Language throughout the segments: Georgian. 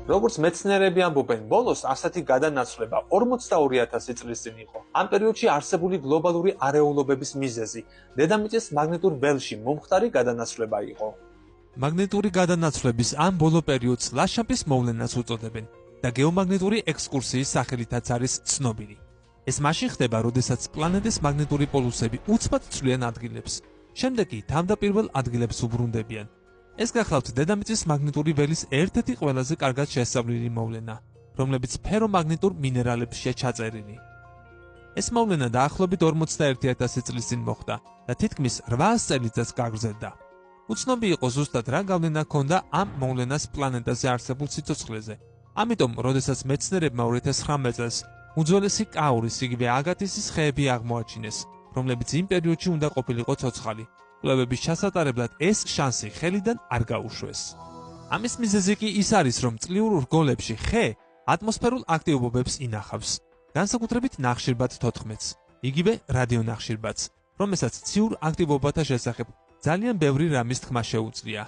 როგორც მეცნიერები ამბობენ, ბოლოს ასეთი გადანაცვლება 42,000 წლის წინ იყო. ამ პერიოდში არსებული გლობალური არეულობების მიზეზი დედამიწის მაგნიტურ ველში მომხდარი გადანაცვლება იყო. მაგნიტური გადანაცვლების ამ ბოლო პერიოდს ლაშაპის მოვლენას უწოდებენ და გეომაგნიტური ექსკურსიის სახელითაც არის ცნობილი. ეს მაშინ ხდება, როდესაც პლანეტის მაგნიტური პოლუსები უცბად ცვლიან ადგილებს. შემდეგ კი თავდაპირველ ადგილებს უბრუნდებიან. ეს გახლავთ დედამიწის მაგნიტური ველის ერთ-ერთი ყველაზე კარგად შესწავლილი მოვლენა, რომლებიც ფერომაგნიტურ მინერალებშია ჩაწერილი. ეს მოვლენა დაახლოებით 41,000 წლის წინ მოხდა და თითქმის 800 წელიწადს გაგრძელდა. უცნობი იყო ზუსტად რა გავლენა ჰქონდა ამ მოვლენას პლანეტაზე არსებულ სიცოცხლეზე. ამიტომ, როდესაც მეცნიერებმა 2019 წელს უძველესი კაურის, იგივე აგათისის ხეები აღმოაჩინეს, რომლებიც იმ პერიოდში უნდა ყოფილიყო ცოცხალი. კვლევების ჩასატარებლად ეს შანსი ხელიდან არ გაუშვეს. ამის მიზეზი კი ის არის, რომ წლიურ რგოლებში ხე ატმოსფერულ აქტივობებს ინახავს, განსაკუთრებით ნახშირბად 14-ს, იგივე რადიონახშირბადს, რომელსაც ციურ აქტივობათა შესახებ ძალიან ბევრი რამის თქმა შეუძლია.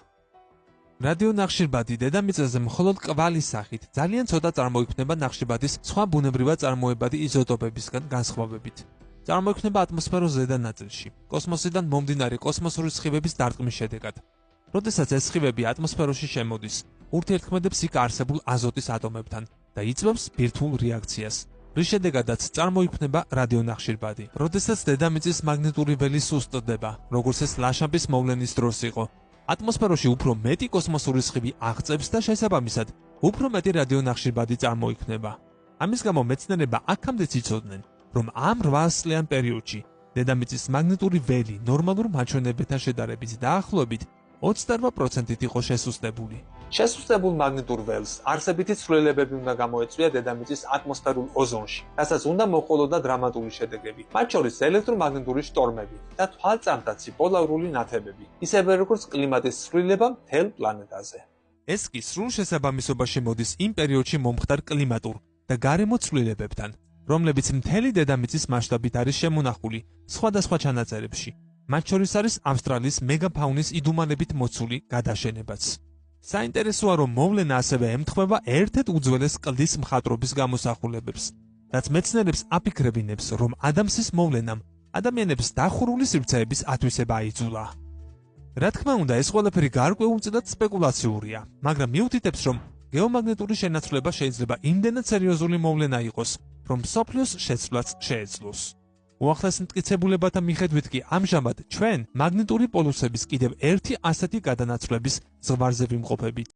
რადიონახშირბადი დედამიწაზე მხოლოდ კვალის სახით ძალიან ცოტა წარმოიქმნება ნახშირბადის სხვა ბუნებრივად წარმოებადი იზოტოპებისგან განსხვავებით. წარმოიქმნება ატმოსფეროს ზედა ნაწილში, კოსმოსიდან მომდინარე კოსმოსური სხივების დარტყმის შედეგად. როდესაც ეს სხივები ატმოსფეროში შემოდის, ურთიერთქმედებს იქ არსებულ აზოტის ატომებთან და იწვევს ბირთვულ რეაქციას, რის შედეგადაც წარმოიქმნება რადიონახშირბადი. როდესაც დედამიწის მაგნიტური ველი სუსტდება, როგორც ეს ლაშაპის მოვლენის დროს იყო, ატმოსფეროში უფრო მეტი კოსმოსური სხივი აღწევს და შესაბამისად, უფრო მეტი რადიონახშირბადი წარმოიქმნება. ამის გამო მეცნიერებმა აქამდეც იცოდნენ, რომ ამ 800 წლიან პერიოდში დედამიწის მაგნიტური ველი ნორმალურ მაჩვენებებთან შედარებით დაახლოებით 28%-ით იყო შესუსტებული. შესუსტებულ მაგნიტურ ველს არსებითი ცვლილებები უნდა გამოეწვია დედამიწის ატმოსფერულ ოზონში, რასაც უნდა მოჰყოლოდა დრამატული შედეგები, მათ შორის ელექტრომაგნიტური შტორმები და თვალწამტაცი პოლარული ნათებები, ისევე როგორც კლიმატის ცვლილება მთელ პლანეტაზე. ეს კი სრულ შესაბამისობაში მოდის იმ პერიოდში მომხდარ კლიმატურ და გარემო ცვლილებებთან, რომლებიც მთელი დედამიწის მასშტაბით არის შემონახული სხვადასხვა ჩანაწერებში. მათ შორის არის ავსტრალიის მეგაფაუნის იდუმალებით მოცული გადაშენებაც. საინტერესოა, რომ მოვლენა ასევე ემთხვევა ერთ-ერთ უძველეს კლდის მხატვრობის გამოსახულებებს, რაც მეცნიერებს აფიქრებინებს, რომ ადამსის მოვლენამ ადამიანებს დახურული სივრცეების ათვისება აიძულა. რა თქმა უნდა, ეს ყველაფერი გარკვეულწილად სპეკულაციურია, მაგრამ მიუთითებს, რომ გეომაგნიტური შენაცვლება შეიძლება იმდენად სერიოზული მოვლენა იყოს, რომ მსოფლიოს შეცვლაც შეეძლოს. უახლეს მტკიცებულებათა მიხედვით კი ამჟამად ჩვენ მაგნიტური პოლუსების კიდევ ერთი ასეთი გადანაცვლების ზღვარზე ვიმყოფებით.